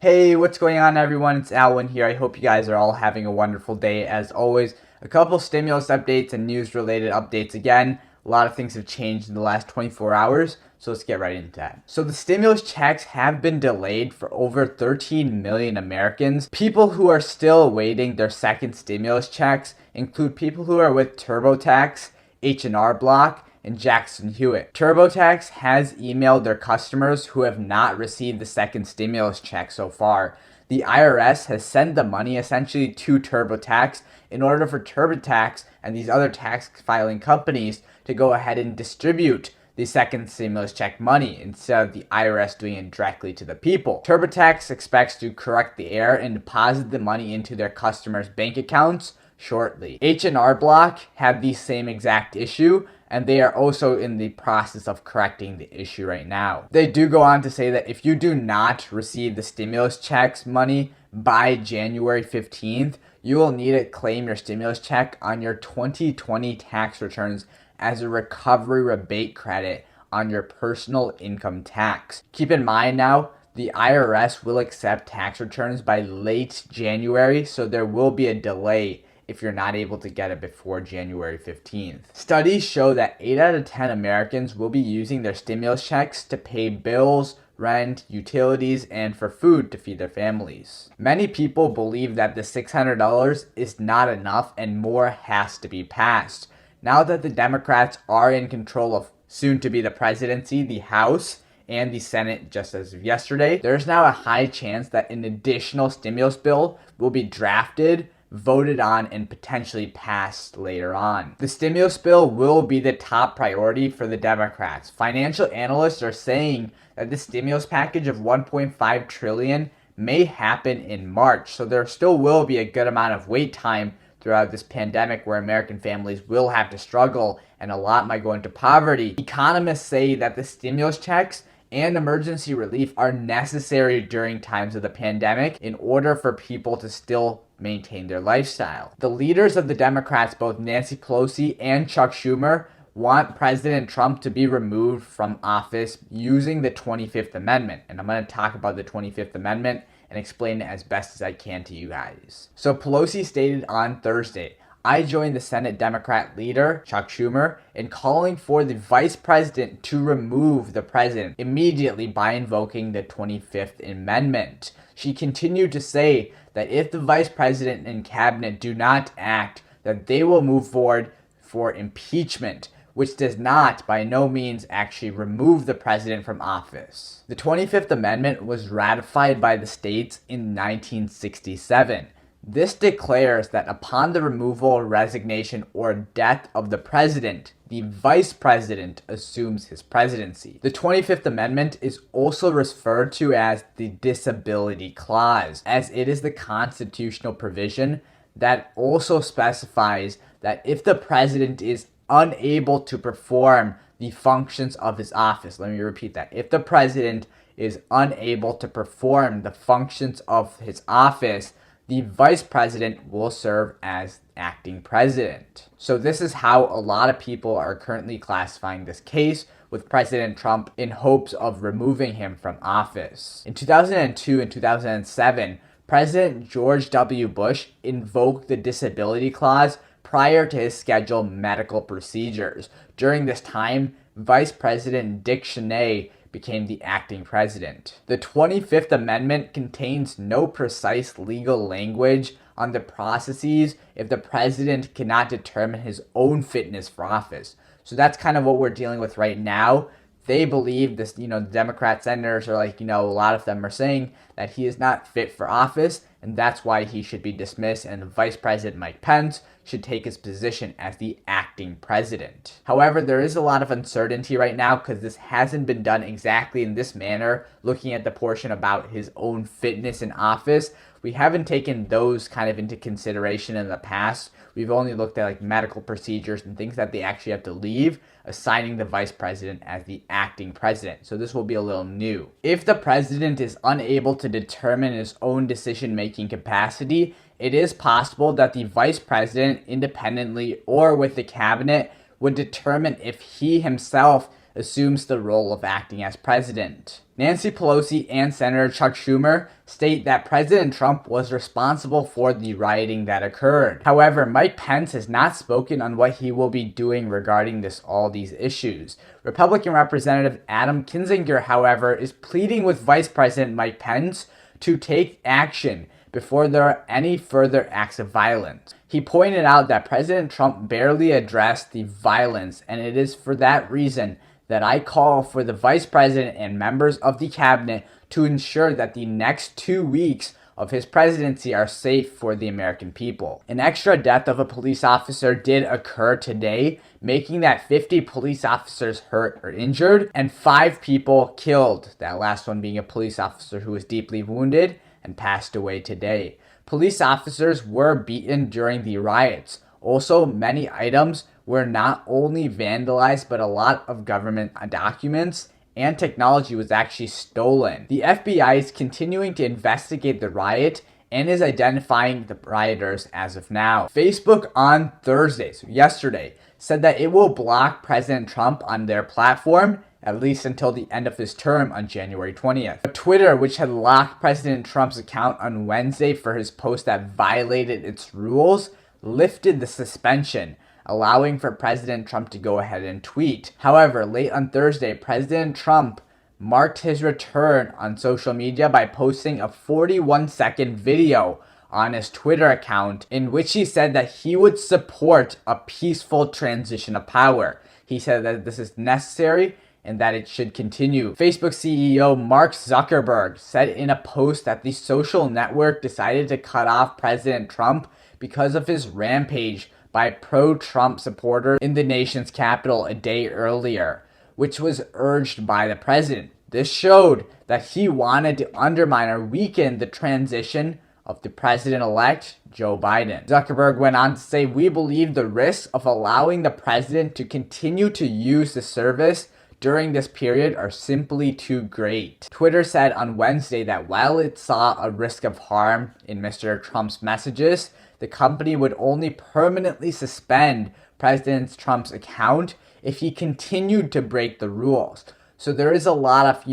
Hey, what's going on, everyone? It's Alwyn here. I hope you guys are all having a wonderful day. As always, a couple stimulus updates and news-related updates again. A lot of things have changed in the last 24 hours, so let's get right into that. So the stimulus checks have been delayed for over 13 million Americans. People who are still awaiting their second stimulus checks include people who are with TurboTax, H&R Block, and Jackson Hewitt. TurboTax has emailed their customers who have not received the second stimulus check so far. The IRS has sent the money essentially to TurboTax in order for TurboTax and these other tax filing companies to go ahead and distribute the second stimulus check money instead of the IRS doing it directly to the people. TurboTax expects to correct the error and deposit the money into their customers' bank accounts shortly. H&R Block have the same exact issue, and they are also in the process of correcting the issue right now. They do go on to say that if you do not receive the stimulus checks money by January 15th, you will need to claim your stimulus check on your 2020 tax returns as a recovery rebate credit on your personal income tax. Keep in mind now, the IRS will accept tax returns by late January, so there will be a delay if you're not able to get it before January 15th. Studies show that 8 out of 10 Americans will be using their stimulus checks to pay bills, rent, utilities, and for food to feed their families. Many people believe that the $600 is not enough and more has to be passed. Now that the Democrats are in control of soon to be the presidency, the House, and the Senate just as of yesterday, there's now a high chance that an additional stimulus bill will be drafted, voted on, and potentially passed later on. The stimulus bill will be the top priority for the Democrats. Financial analysts are saying that the stimulus package of $1.5 trillion may happen in March, so there still will be a good amount of wait time throughout this pandemic where American families will have to struggle and a lot might go into poverty. Economists say that the stimulus checks and emergency relief are necessary during times of the pandemic in order for people to still maintain their lifestyle. The leaders of the Democrats, both Nancy Pelosi and Chuck Schumer, want President Trump to be removed from office using the 25th Amendment. And I'm going to talk about the 25th Amendment and explain it as best as I can to you guys. So Pelosi stated on Thursday, "I joined the Senate Democrat leader, Chuck Schumer, in calling for the vice president to remove the president immediately by invoking the 25th Amendment." She continued to say that if the vice president and cabinet do not act, that they will move forward for impeachment, which does not, by no means, actually remove the president from office. The 25th Amendment was ratified by the states in 1967. This declares that upon the removal, resignation, or death of the president, the vice president assumes his presidency. The 25th Amendment is also referred to as the Disability Clause, as it is the constitutional provision that also specifies that if the president is unable to perform the functions of his office, let me repeat that, if the president is unable to perform the functions of his office, the vice president will serve as acting president. So this is how a lot of people are currently classifying this case with President Trump in hopes of removing him from office. In 2002 and 2007, President George W. Bush invoked the Disability Clause prior to his scheduled medical procedures. During this time, Vice President Dick Cheney became the acting president. The 25th Amendment contains no precise legal language on the processes if the president cannot determine his own fitness for office. So that's kind of what we're dealing with right now. They believe this, the Democrat senators are a lot of them are saying that he is not fit for office, and that's why he should be dismissed, and the Vice President Mike Pence should take his position as the acting president. However, there is a lot of uncertainty right now because this hasn't been done exactly in this manner, looking at the portion about his own fitness in office. We haven't taken those kind of into consideration in the past. We've only looked at medical procedures and things that they actually have to leave, assigning the vice president as the acting president. So this will be a little new. If the president is unable to determine his own decision-making capacity, it is possible that the vice president, independently or with the cabinet, would determine if he himself assumes the role of acting as president. Nancy Pelosi and Senator Chuck Schumer state that President Trump was responsible for the rioting that occurred. However, Mike Pence has not spoken on what he will be doing regarding all these issues. Republican Representative Adam Kinzinger, however, is pleading with Vice President Mike Pence to take action before there are any further acts of violence. He pointed out that President Trump barely addressed the violence, and it is for that reason that I call for the Vice President and members of the cabinet to ensure that the next 2 weeks of his presidency are safe for the American people. An extra death of a police officer did occur today, making that 50 police officers hurt or injured and 5 people killed, that last one being a police officer who was deeply wounded and passed away today. Police officers were beaten during the riots. Also, many items were not only vandalized, but a lot of government documents and technology was actually stolen. The FBI is continuing to investigate the riot and is identifying the rioters as of now. Facebook on Thursday, so yesterday, said that it will block President Trump on their platform at least until the end of his term on January 20th. But Twitter, which had locked President Trump's account on Wednesday for his post that violated its rules, lifted the suspension, allowing for President Trump to go ahead and tweet. However, late on Thursday, President Trump marked his return on social media by posting a 41-second video on his Twitter account in which he said that he would support a peaceful transition of power. He said that this is necessary and that it should continue. Facebook CEO Mark Zuckerberg said in a post that the social network decided to cut off President Trump because of his rampage by pro-Trump supporters in the nation's capital a day earlier, which was urged by the president. This showed that he wanted to undermine or weaken the transition of the president-elect Joe Biden. Zuckerberg went on to say, "We believe the risks of allowing the president to continue to use the service during this period are simply too great." Twitter said on Wednesday that while it saw a risk of harm in Mr. Trump's messages, the company would only permanently suspend President Trump's account if he continued to break the rules. So there is a lot of,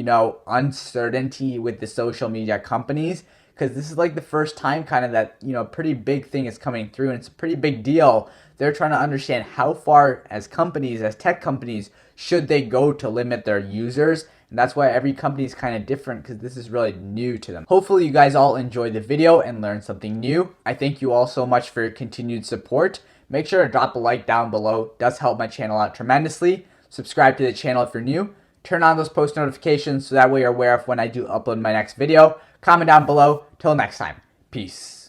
uncertainty with the social media companies, because this is like the first time kind of that, a pretty big thing is coming through, and it's a pretty big deal. They're trying to understand how far as companies, as tech companies, should they go to limit their users. And that's why every company is kind of different, because this is really new to them. Hopefully you guys all enjoyed the video and learned something new. I thank you all so much for your continued support. Make sure to drop a like down below. It does help my channel out tremendously. Subscribe to the channel if you're new. Turn on those post notifications so that way you're aware of when I do upload my next video. Comment down below. Till next time. Peace.